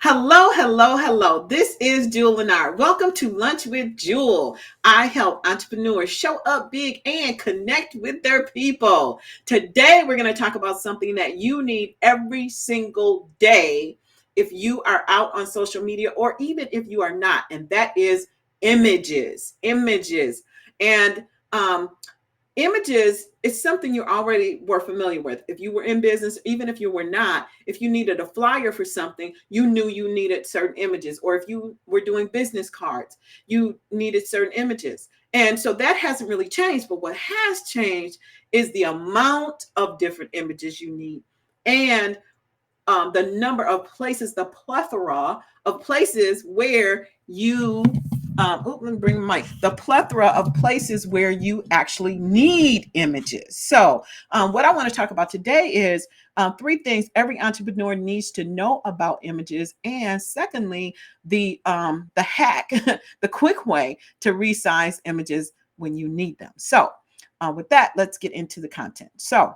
Hello, hello, hello. This is Juhl Lenard. Welcome to Lunch with Juhl. I help entrepreneurs show up big and connect with their people. Today, we're going to talk about something that you need every single day if you are out on social media or even if you are not, and that is images. Images. And images is something you already were familiar with. If you were in business, even if you were not, if you needed a flyer for something, you knew you needed certain images. Or if you were doing business cards, you needed certain images. And so that hasn't really changed. But what has changed is the amount of different images you need and the number of places, the plethora of places where you let me bring my mic. The plethora of places where you actually need images. So, what I want to talk about today is three things every entrepreneur needs to know about images, and secondly, the hack, the quick way to resize images when you need them. So, with that, let's get into the content. So,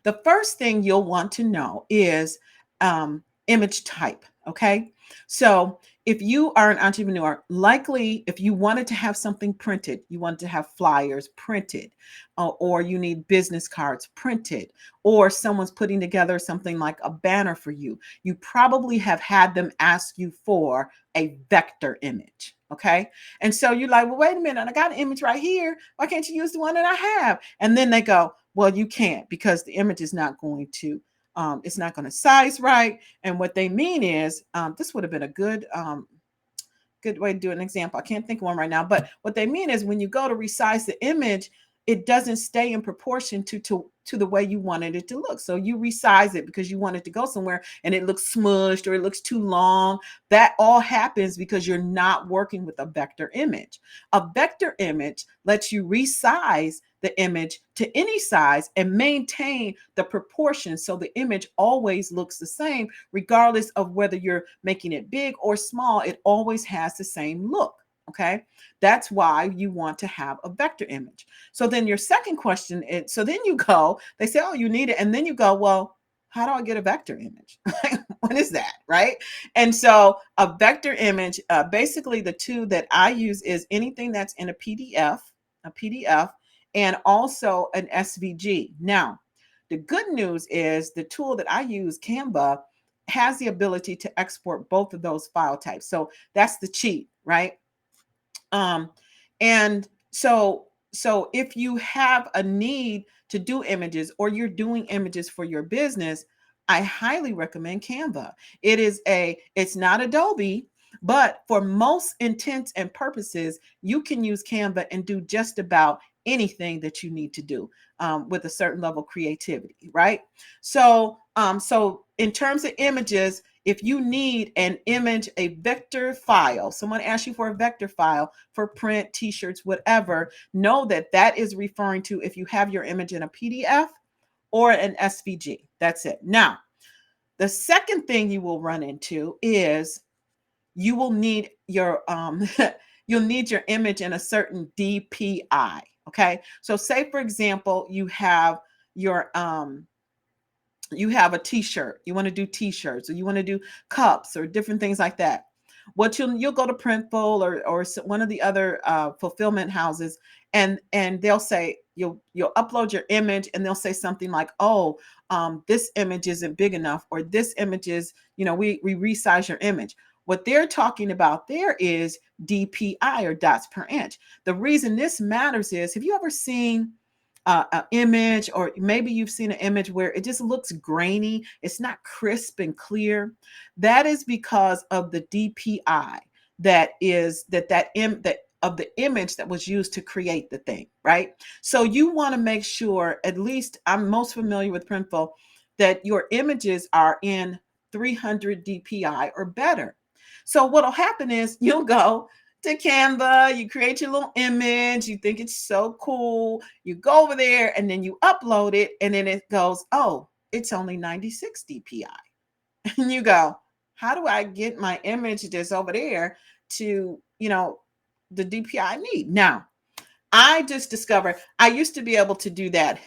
the first thing you'll want to know is image type. Okay. So if you are an entrepreneur, likely if you wanted to have something printed, you want to have flyers printed, or you need business cards printed, or someone's putting together something like a banner for you, you probably have had them ask you for a vector image. Okay. And so you're like, well, wait a minute, I got an image right here. Why can't you use the one that I have? And then they go, well, you can't because the image is not going to, it's not going to size right. And what they mean is, this would have been a good way to do an example. I can't think of one right now, but what they mean is when you go to resize the image, it doesn't stay in proportion to the way you wanted it to look. So you resize it because you want it to go somewhere and it looks smushed or it looks too long. That all happens because you're not working with a vector image. A vector image lets you resize the image to any size and maintain the proportion so the image always looks the same regardless of whether you're making it big or small. It always has the same look. Okay, that's why you want to have a vector image. So then your second question is, so then you go, they say, oh, you need it. And then you go, well, how do I get a vector image? What is that? Right. And so a vector image, basically the two that I use is anything that's in a PDF, and also an SVG. Now, the good news is the tool that I use, Canva, has the ability to export both of those file types. So that's the cheat, right? Um, and so if you have a need to do images or you're doing images for your business, I highly recommend Canva. It's not Adobe, but for most intents and purposes, you can use Canva and do just about anything that you need to do with a certain level of creativity, right? So in terms of images, if you need an image, a vector file, someone asks you for a vector file for print, t-shirts, whatever, know that that is referring to if you have your image in a PDF or an SVG. That's it. Now, the second thing you will run into is you will need your you'll need your image in a certain DPI. Okay. So say for example, you have a t-shirt, you want to do t-shirts, or you want to do cups or different things like that. What you'll go to Printful or one of the other fulfillment houses, and they'll say you'll upload your image, and they'll say something like, oh, this image isn't big enough, or this image is, we resize your image. What they're talking about there is DPI, or dots per inch. The reason this matters is, have you ever seen an image, or maybe you've seen an image where it just looks grainy, it's not crisp and clear? That is because of the DPI that of the image that was used to create the thing, right? So you want to make sure, at least I'm most familiar with Printful, that your images are in 300 DPI or better. So what'll happen is you'll go to Canva, you create your little image, you think it's so cool, you go over there and then you upload it, and then it goes, oh, it's only 96 DPI. And you go, how do I get my image that's over there to, the DPI I need? Now, I just discovered I used to be able to do that.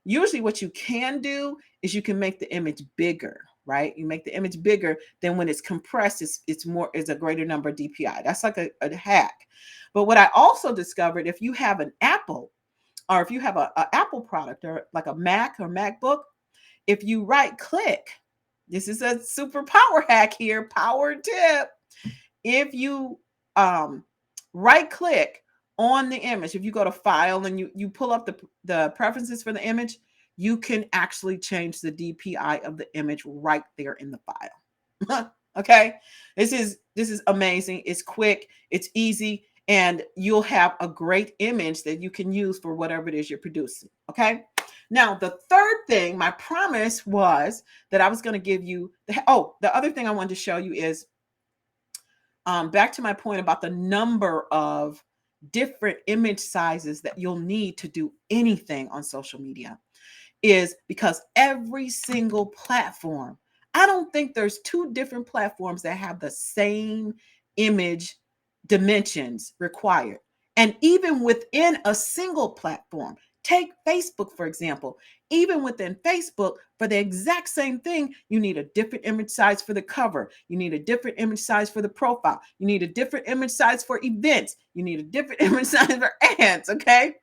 Usually what you can do is you can make the image bigger, right? You make the image bigger, then when it's compressed, it's a greater number of DPI. That's like a hack. But what I also discovered, if you have an Apple, or if you have a Apple product, or like a Mac or MacBook, if you right click, this is a super power hack here, power tip. If you right click on the image, if you go to file and you pull up the preferences for the image, you can actually change the DPI of the image right there in the file. Okay, this is amazing. It's quick, it's easy, and you'll have a great image that you can use for whatever it is you're producing. Okay, now the third thing, my promise was that I was going to give you the other thing I wanted to show you is back to my point about the number of different image sizes that you'll need to do anything on social media, is because every single platform, I don't think there's two different platforms that have the same image dimensions required. And even within a single platform, take Facebook, for example. Even within Facebook, for the exact same thing, you need a different image size for the cover. You need a different image size for the profile. You need a different image size for events. You need a different image size for ads, okay?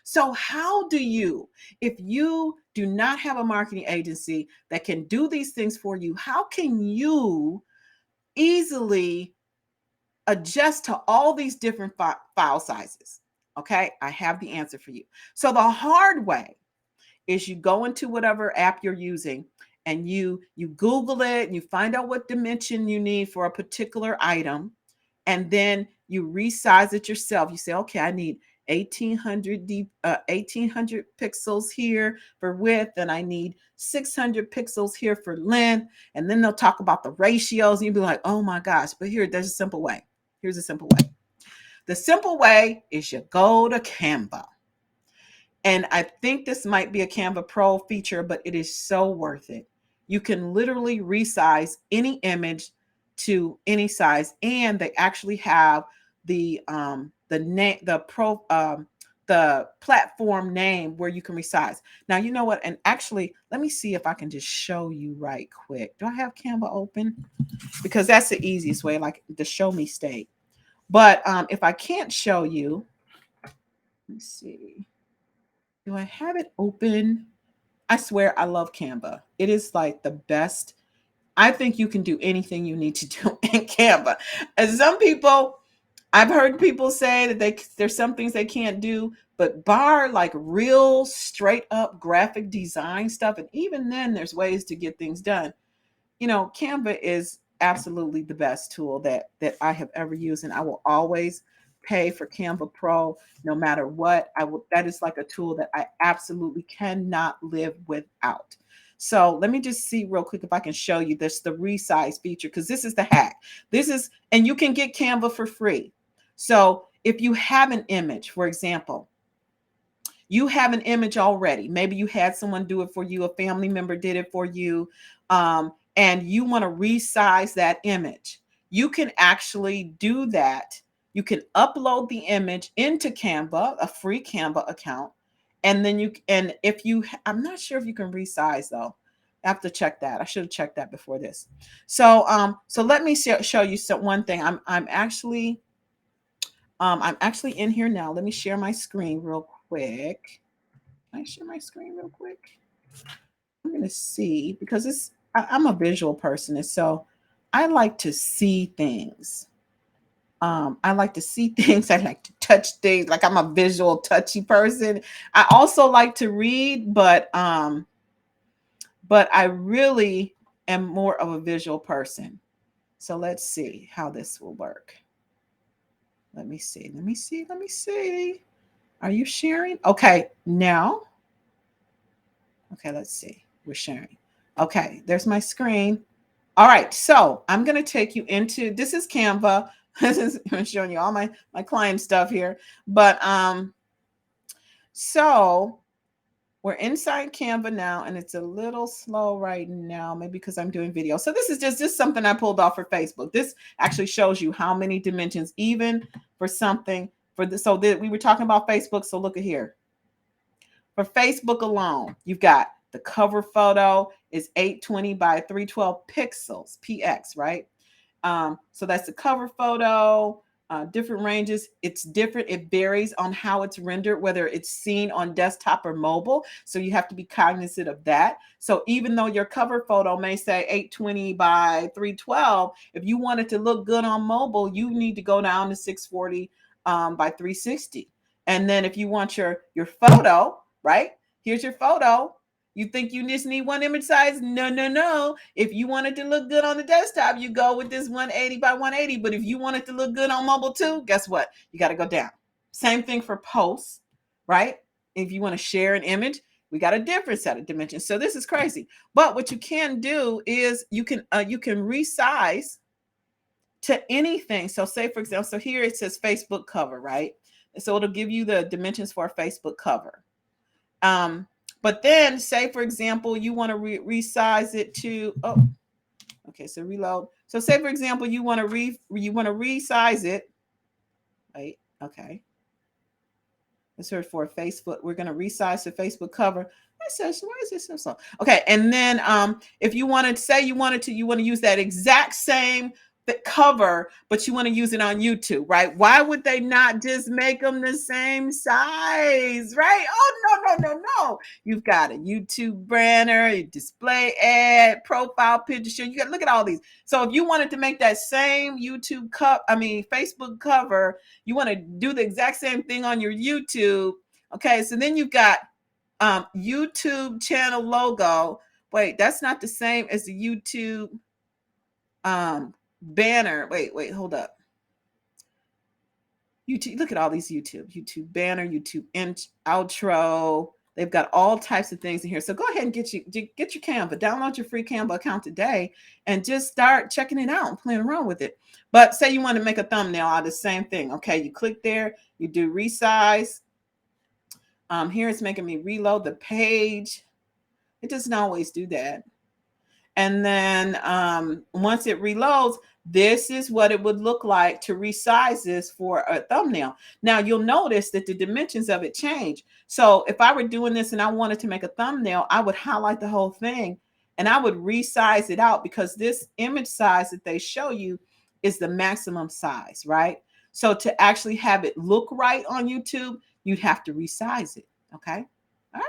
So how do you, if you do not have a marketing agency that can do these things for you, how can you easily adjust to all these different file sizes? Okay, I have the answer for you. So the hard way is you go into whatever app you're using and you Google it and you find out what dimension you need for a particular item, and then you resize it yourself. You say, okay, I need 1800 pixels here for width, and I need 600 pixels here for length. And then they'll talk about the ratios, and you'll be like, oh my gosh, but there's a simple way. Here's a simple way. The simple way is you go to Canva. And I think this might be a Canva Pro feature, but it is so worth it. You can literally resize any image to any size, and they actually have the platform name where you can resize. Now, you know what? And actually, let me see if I can just show you right quick. Do I have Canva open? Because that's the easiest way, like the show me state. But if I can't show you, let's see. Do I have it open? I swear I love Canva. It is like the best. I think you can do anything you need to do in Canva. And some people, I've heard people say that there's some things they can't do, but bar like real straight up graphic design stuff, and even then there's ways to get things done. You know, Canva is absolutely the best tool that I have ever used, and I will always pay for Canva Pro no matter what. That is like a tool that I absolutely cannot live without. So let me just see real quick if I can show you the resize feature, because this is the hack. And you can get Canva for free. So if you have an image, for example, you have an image already. Maybe you had someone do it for you, a family member did it for you, and you want to resize that image. You can actually do that. You can upload the image into Canva, a free Canva account, and then I'm not sure if you can resize though. I have to check that. I should have checked that before this. So let me show you one thing. I'm actually in here now. Let me share my screen real quick. Can I share my screen real quick? I'm going to see, because I'm a visual person, and so I like to see things. I like to see things. I like to touch things. Like, I'm a visual, touchy person. I also like to read, but I really am more of a visual person. So let's see how this will work. Let me see. Are you sharing? Okay, now. Okay, let's see. We're sharing. Okay, there's my screen. All right, so I'm going to take you into, this is Canva. I'm showing you all my client stuff here. But so we're inside Canva now, and it's a little slow right now, maybe because I'm doing video. So this is just something I pulled off for Facebook. This actually shows you how many dimensions, even for something for this. So we were talking about Facebook. So look at here. For Facebook alone, you've got The cover photo is 820 by 312 pixels, PX, right? So that's the cover photo. Different ranges. It's different. It varies on how it's rendered, whether it's seen on desktop or mobile. So you have to be cognizant of that. So even though your cover photo may say 820 by 312, if you want it to look good on mobile, you need to go down to 640 by 360. And then if you want your photo, right? Here's your photo. You think you just need one image size? No. If you want it to look good on the desktop, you go with this 180 by 180. But if you want it to look good on mobile too, guess what? You got to go down. Same thing for posts, right? If you want to share an image, we got a different set of dimensions. So this is crazy. But what you can do is you can resize to anything. So say, for example, so here it says Facebook cover, right? And so it'll give you the dimensions for a Facebook cover. But then say, for example, you want to resize it to, okay, so reload. So say, for example, you want to resize it, right? Okay. Let's search for Facebook. We're going to resize the Facebook cover. It says, why is this so slow? Okay. And then if you want to say you want to use that exact same cover, but you want to use it on YouTube, right? Why would they not just make them the same size, right? Oh, no. You've got a YouTube banner, a display ad, profile picture. You got to look at all these. So if you wanted to make that same Facebook cover, you want to do the exact same thing on your YouTube. Okay. So then you've got YouTube channel logo. Wait, that's not the same as the YouTube banner. Wait, hold up. YouTube, look at all these YouTube banner, YouTube outro. They've got all types of things in here. So go ahead and get your Canva, download your free Canva account today and just start checking it out and playing around with it. But say you want to make a thumbnail out of the same thing. Okay, you click there, you do resize. Here it's making me reload the page. It doesn't always do that. And then once it reloads, this is what it would look like to resize this for a thumbnail. Now you'll notice that the dimensions of it change. So if I were doing this and I wanted to make a thumbnail, I would highlight the whole thing and I would resize it out because this image size that they show you is the maximum size, right? So to actually have it look right on YouTube, you'd have to resize it. Okay. All right.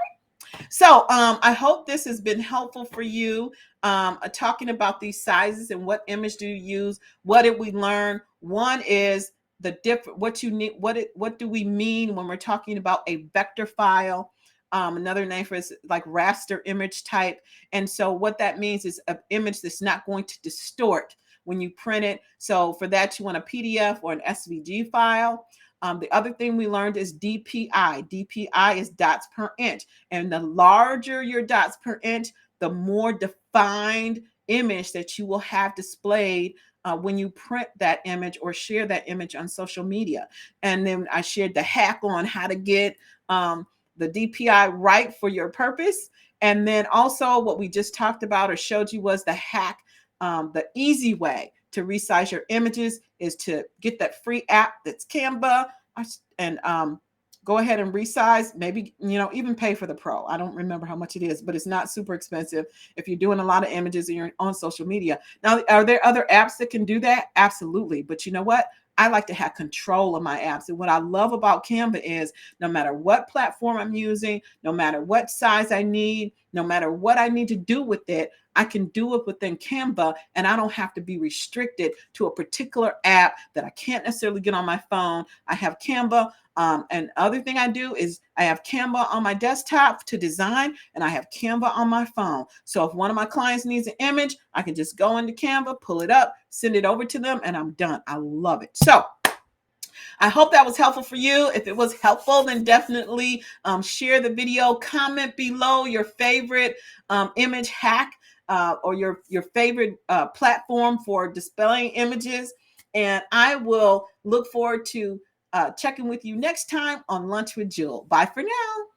So I hope this has been helpful for you, talking about these sizes and what image do you use. What did we learn? One is the different, what you need, what do we mean when we're talking about a vector file? Another name for it is like raster image type. And so what that means is an image that's not going to distort when you print it. So for that, you want a PDF or an SVG file. The other thing we learned is DPI. DPI is dots per inch. And the larger your dots per inch, the more defined image that you will have displayed when you print that image or share that image on social media. And then I shared the hack on how to get the DPI right for your purpose. And then also what we just talked about or showed you was the hack, the easy way to resize your images is to get that free app that's Canva and go ahead and resize, maybe, even pay for the pro. I don't remember how much it is, but it's not super expensive if you're doing a lot of images and you're on social media. Now, are there other apps that can do that? Absolutely. But you know what? I like to have control of my apps. And what I love about Canva is no matter what platform I'm using, no matter what size I need, no matter what I need to do with it, I can do it within Canva and I don't have to be restricted to a particular app that I can't necessarily get on my phone. I have Canva. And other thing I do is I have Canva on my desktop to design and I have Canva on my phone. So if one of my clients needs an image, I can just go into Canva, pull it up, send it over to them, and I'm done. I love it. So I hope that was helpful for you. If it was helpful, then definitely share the video, comment below your favorite image hack or your favorite platform for displaying images. And I will look forward to checking with you next time on Lunch with Juhl. Bye for now.